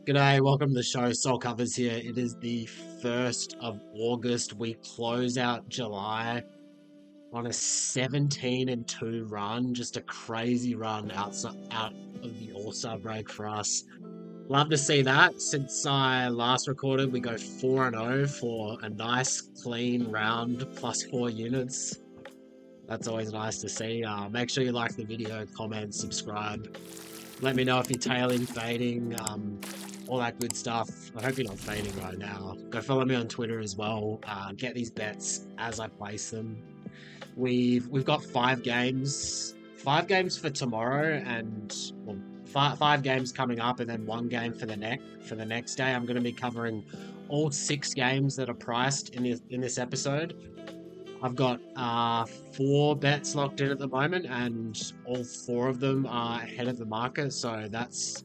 G'day, welcome to the show. Soul Covers here. It is the 1st of August. We close out July on a 17-2 run. Just a crazy run out of the All-Star break for us. Love to see that. Since I last recorded, we go 4-0 for a nice, clean round, plus 4 units. That's always nice to see. Make sure you like the video, comment, subscribe. Let me know if you're tailing, fading, all that good stuff. I hope you're not fading right now. Go follow me on Twitter as well. Get these bets as I place them. We've got 5 games for tomorrow, and well, five games coming up, and then 1 game for the next day. I'm going to be covering all 6 games that are priced in this episode. I've got 4 bets locked in at the moment, and all 4 of them are ahead of the market. So that's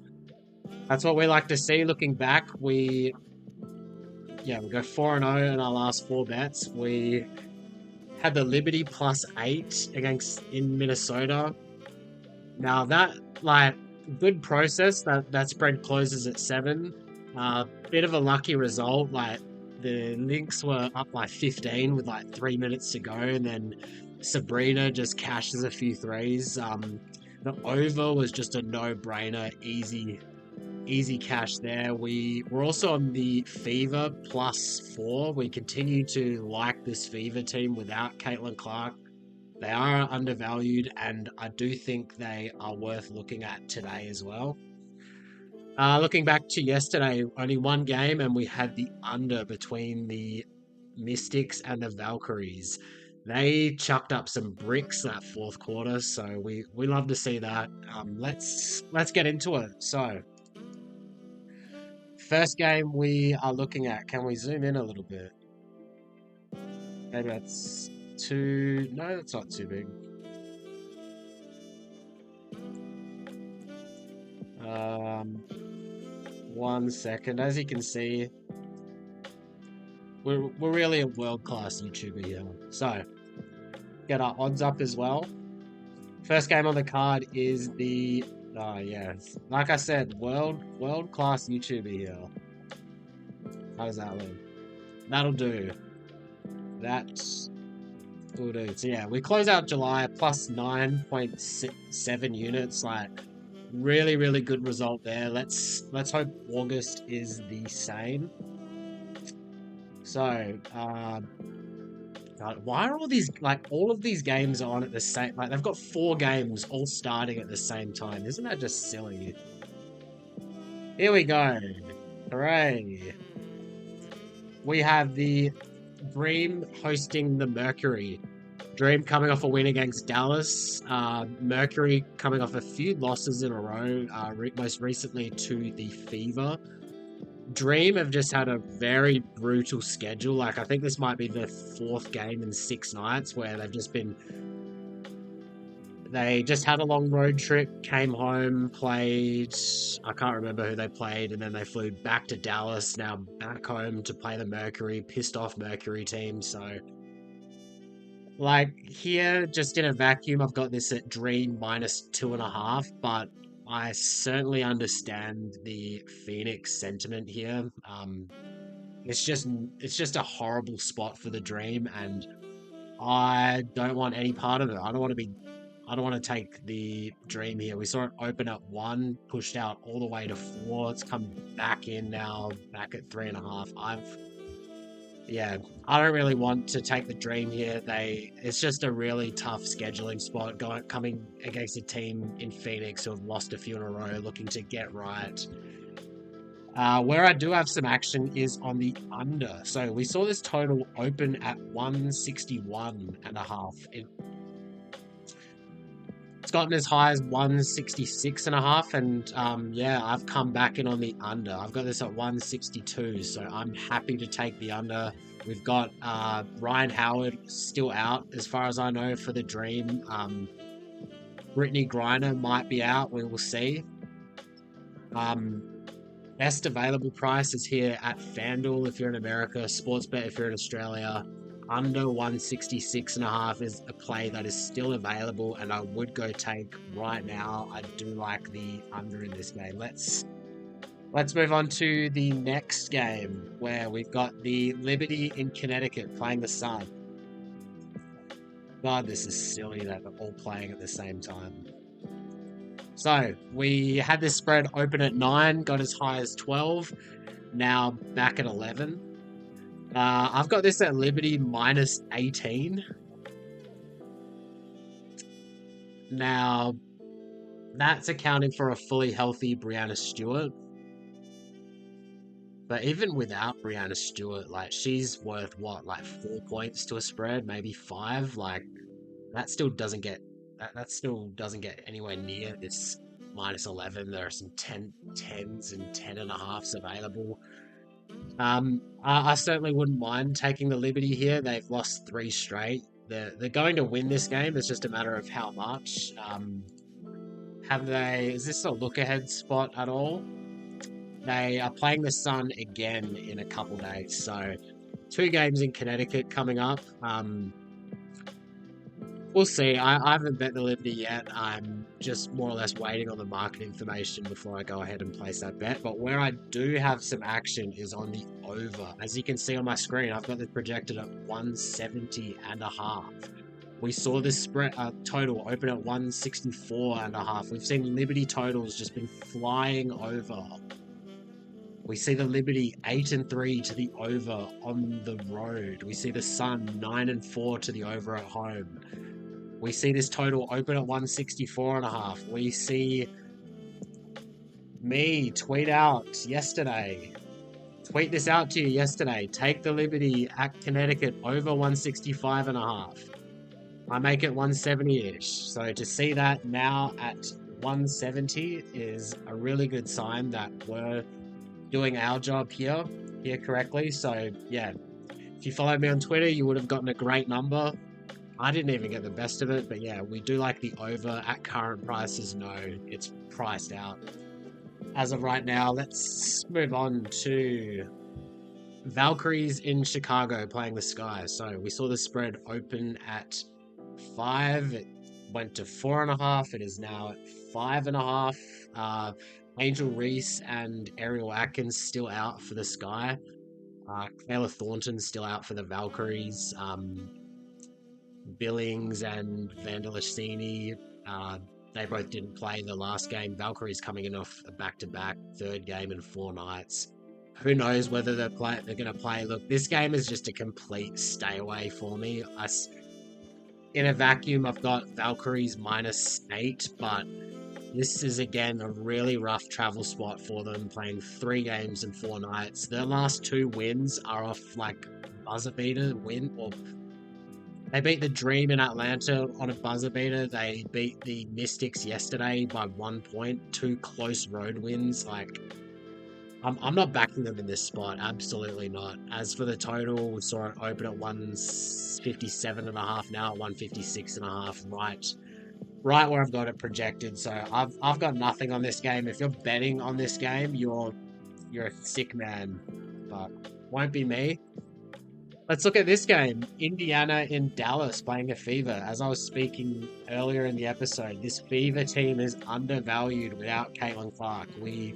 what we like to see. Looking back, we go 4-0 in our last 4 bets. We had the Liberty +8 in Minnesota. Now that good process. That spread closes at 7. Bit of a lucky result. The Lynx were up by 15 with 3 minutes to go, and then Sabrina just cashes a few threes. The over was just a no-brainer, easy cash there. We're also on the Fever +4. We continue to like this Fever team without Caitlin Clark. They are undervalued, and I do think they are worth looking at today as well. Looking back to yesterday, only 1 game, and we had the under between the Mystics and the Valkyries. They chucked up some bricks that 4th quarter, so we love to see that. Let's get into it. So, first game we are looking at. Can we zoom in a little bit? Maybe that's too... No, that's not too big. 1 second. As you can see, we're really a world-class YouTuber here. So, get our odds up as well. First game on the card is the... Oh, yes. Like I said, world-class YouTuber here. How does that look? That'll do. That will do. So, yeah, we close out July plus 9.7 units. Really good result there. Let's hope August is the same. So, why are all of these games on at the same... they've got 4 games all starting at the same time. Isn't that just silly? Here we go. Hooray. We have the Dream hosting the Mercury. Dream coming off a win against Dallas. Mercury coming off a few losses in a row, most recently to the Fever. Dream have just had a very brutal schedule. I think this might be their 4th game in 6 nights where they just had a long road trip, came home, played, I can't remember who they played, and then they flew back to Dallas, now back home to play the Mercury, pissed off Mercury team. So, here, just in a vacuum, I've got this at Dream -2.5, but I certainly understand the Phoenix sentiment here. It's just a horrible spot for the Dream, and I don't want any part of it. I don't want to take the Dream here. We saw it open at 1, pushed out all the way to 4. It's come back in now, back at 3.5. I don't really want to take the Dream here. It's just a really tough scheduling spot coming against a team in Phoenix who have lost a few in a row, looking to get right. Where I do have some action is on the under. So we saw this total open at 161.5. It's gotten as high as 166.5, and I've come back in on the under. I've got this at 162, so I'm happy to take the under. We've got Ryan Howard still out, as far as I know, for the Dream. Brittany Griner might be out. We will see. Best available price is here at FanDuel if you're in America, Sportsbet if you're in Australia. Under 166.5 is a play that is still available, and I would go take right now. I do like the under in this game. Let's Let's move on to the next game where we've got the Liberty in Connecticut playing the Sun. God, this is silly that they're all playing at the same time. So we had this spread open at 9, got as high as 12, now back at 11. I've got this at Liberty minus 18. Now, that's accounting for a fully healthy Brianna Stewart. But even without Brianna Stewart, like, she's worth what, like 4 points to a spread, maybe 5. Like, that still doesn't get anywhere near this minus 11. There are some 10s and 10.5s available. I certainly wouldn't mind taking the Liberty here. They've lost 3 straight. They're going to win this game. It's just a matter of how much. Is this a look ahead spot at all? They are playing the Sun again in a couple days. So 2 games in Connecticut coming up. We'll see. I haven't bet the Liberty yet. I'm just more or less waiting on the market information before I go ahead and place that bet. But where I do have some action is on the over. As you can see on my screen, I've got this projected at 170.5. We saw this spread total open at 164.5. We've seen Liberty totals just been flying over. We see the Liberty 8-3 to the over on the road. We see the Sun 9-4 to the over at home. We see this total open at 164.5. We see me tweet this out to you yesterday. Take the Liberty at Connecticut over 165.5. I make it 170-ish. So to see that now at 170 is a really good sign that we're doing our job here correctly. So yeah, if you followed me on Twitter, you would have gotten a great number. I didn't even get the best of it, but yeah, we do like the over at current prices. No, it's priced out. As of right now, let's move on to Valkyries in Chicago playing the Sky. So we saw the spread open at 5. It went to 4.5. It is now at 5.5. Angel Reese and Ariel Atkins still out for the Sky. Kayla Thornton still out for the Valkyries. Billings and Vandalashini, they both didn't play the last game. Valkyrie's coming in off a back-to-back 3rd game in 4 nights. Who knows whether they're going to play. Look, this game is just a complete stay away for me. In a vacuum, I've got Valkyries minus 8, but this is, again, a really rough travel spot for them, playing 3 games in 4 nights. Their last 2 wins are off, like, buzzer beater win, or they beat the Dream in Atlanta on a buzzer beater. They beat the Mystics yesterday by 1 point. 2 close road wins. Like, I'm not backing them in this spot. Absolutely not. As for the total, we saw it open at 157.5. Now at 156.5. Right where I've got it projected. So I've got nothing on this game. If you're betting on this game, you're a sick man. But won't be me. Let's look at this game. Indiana in Dallas playing a Fever. As I was speaking earlier in the episode, this Fever team is undervalued without Caitlin Clark. We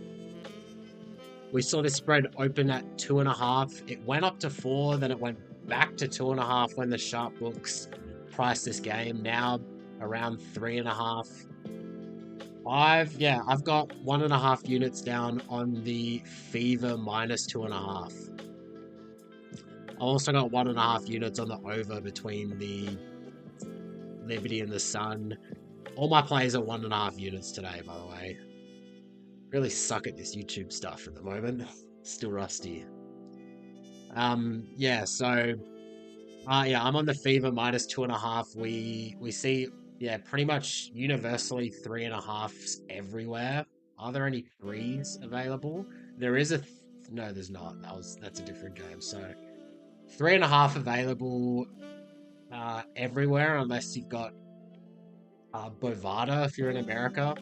saw this spread open at 2.5. It went up to 4, then it went back to 2.5 when the sharp books priced this game. Now around 3.5. I've got 1.5 units down on the Fever minus 2.5. I also got 1.5 units on the over between the Liberty and the Sun. All my plays are 1.5 units today, by the way. Really suck at this YouTube stuff at the moment. Still rusty. I'm on the Fever minus 2.5. We see, pretty much universally 3.5s everywhere. Are there any 3s available? There is no, there's not. That's a different game. So 3.5 available everywhere, unless you've got Bovada if you're in America.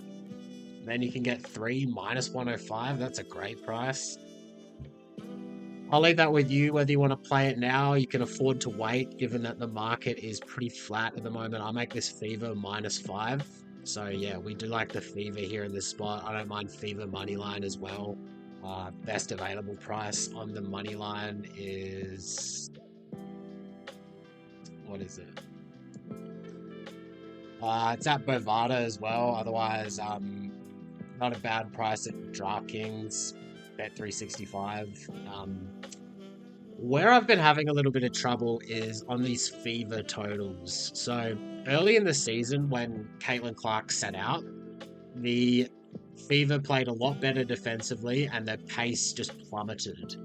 Then you can get 3 minus 105. That's a great price. I'll leave that with you, whether you want to play it now. You can afford to wait, given that the market is pretty flat at the moment. I'll make this Fever minus 5. So yeah, we do like the Fever here in this spot. I don't mind Fever money line as well. Best available price on the money line is, what is it? It's at Bovada as well. Otherwise, not a bad price at DraftKings, Bet365. Where I've been having a little bit of trouble is on these fever totals. So early in the season, when Caitlin Clark sat out, the Fever played a lot better defensively and their pace just plummeted.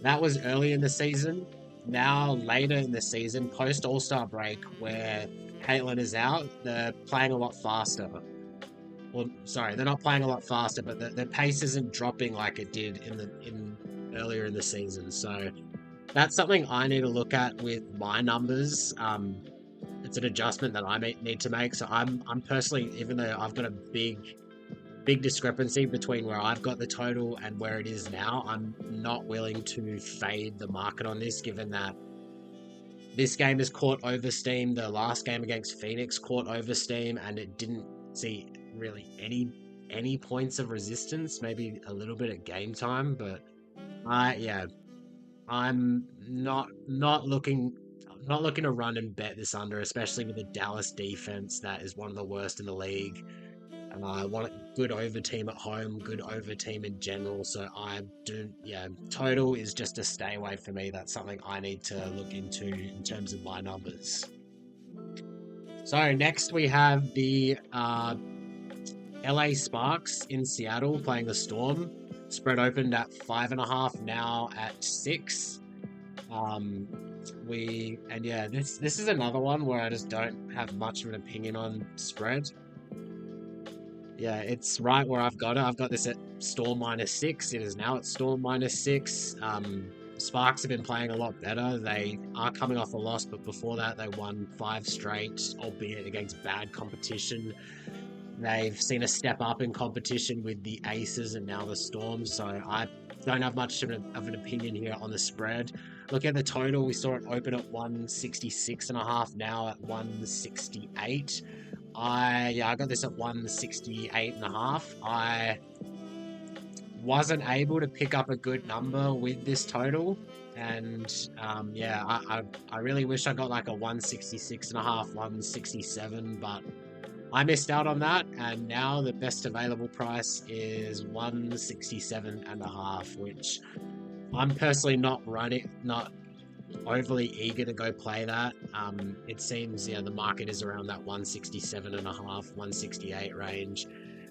That was early in the season. Now, later in the season, post All-Star break, where Caitlin is out, they're playing a lot faster. Well, sorry, they're not playing a lot faster, but their pace isn't dropping like it did in earlier in the season. So that's something I need to look at with my numbers. It's an adjustment that I need to make. So I'm personally, even though I've got a big discrepancy between where I've got the total and where it is now, I'm not willing to fade the market on this, given that this game has caught over steam. The last game against Phoenix caught over steam, and it didn't see really any points of resistance. Maybe a little bit at game time, but yeah, I'm not looking to run and bet this under, especially with the Dallas defense that is one of the worst in the league. And I want a good over team at home, good over team in general. So total is just a stay away for me. That's something I need to look into in terms of my numbers. So next we have the LA Sparks in Seattle playing the Storm. Spread opened at 5.5, now at 6. This is another one where I just don't have much of an opinion on spread. Yeah, it's right where I've got it. I've got this at Storm -6. It is now at Storm -6. Sparks have been playing a lot better. They are coming off a loss, but before that, they won 5 straight, albeit against bad competition. They've seen a step up in competition with the Aces and now the Storm, so I don't have much of an opinion here on the spread. Look at the total. We saw it open at 166.5, now at 168. I got this at 168.5. I wasn't able to pick up a good number with this total, and I really wish I got like a 166.5, 167, but I missed out on that, and now the best available price is 167.5, which I'm personally not overly eager to go play that. It seems the market is around that 167.5, 168 range.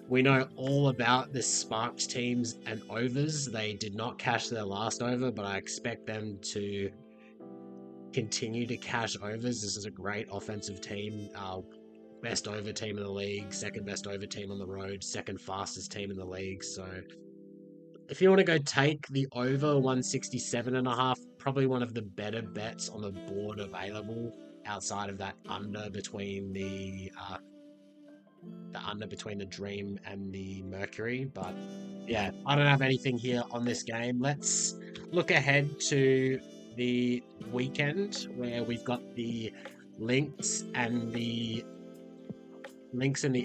We know all about the Sparks teams and overs. They did not cash their last over, but I expect them to continue to cash overs. This is a great offensive team. Best over team in the league, second best over team on the road, second fastest team in the league. So if you want to go take the over 167.5, probably one of the better bets on the board available outside of that under between the Dream and the Mercury. But yeah, I don't have anything here on this game. Let's look ahead to the weekend where we've got the Lynx and the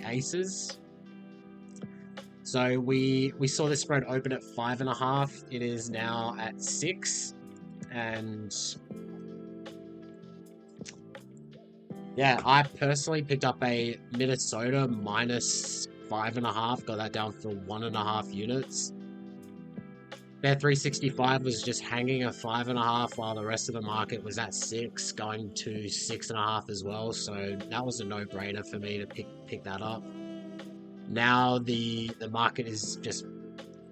Aces. So we saw the spread open at 5.5. It is now at 6, and yeah, I personally picked up a Minnesota -5.5. Got that down for 1.5 units. Bet365 was just hanging at 5.5, while the rest of the market was at 6, going to 6.5 as well. So that was a no-brainer for me to pick that up. Now the market is just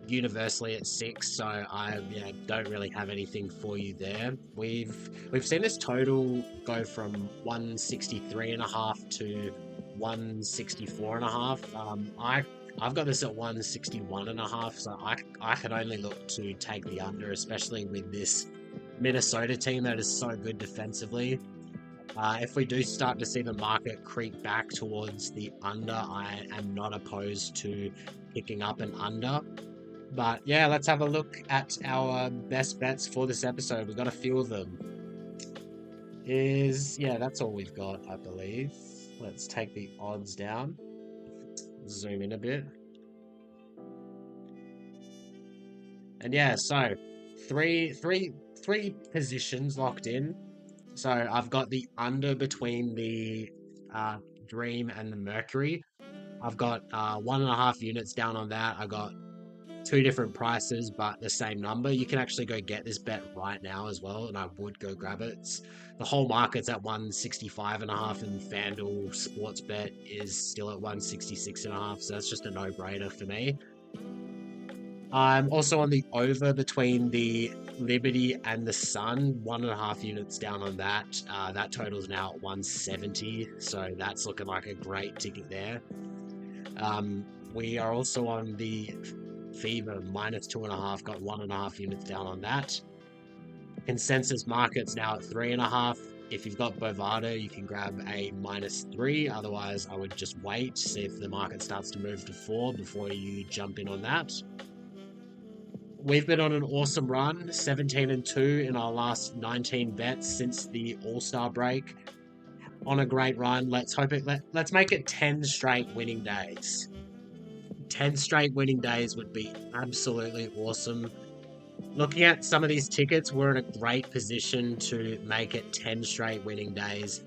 universally at 6, so I don't really have anything for you there. We've seen this total go from 163.5 to 164.5. I've got this at 161.5, so I can only look to take the under, especially with this Minnesota team that is so good defensively. If we do start to see the market creep back towards the under, I am not opposed to picking up an under. But yeah, let's have a look at our best bets for this episode. We've got a few of them. That's all we've got, I believe. Let's take the odds down. Zoom in a bit. And yeah, so three, three, three positions locked in. So I've got the under between the uh, Dream and the Mercury. I've got 1.5 units down on that. I got two different prices, but the same number. You can actually go get this bet right now as well, and I would go grab it. The whole market's at 165.5, and FanDuel Sports Bet is still at 166.5, so that's just a no-brainer for me. I'm also on the over between the Liberty and the Sun, 1.5 units down on that. That total's now at 170, so that's looking like a great ticket there. We are also on the Fever -2.5, got 1.5 units down on that. Consensus market's now at 3.5. If you've got Bovada, you can grab a -3. Otherwise, I would just wait, see if the market starts to move to 4 before you jump in on that. We've been on an awesome run, 17-2 in our last 19 bets since the All-Star break. On a great run. Let's hope it. Let's make it 10 straight winning days. 10 straight winning days would be absolutely awesome. Looking at some of these tickets, we're in a great position to make it 10 straight winning days.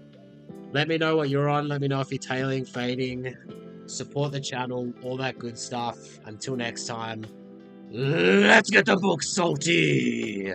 Let me know what you're on. Let me know if you're tailing, fading. Support the channel, all that good stuff. Until next time, let's get the book salty.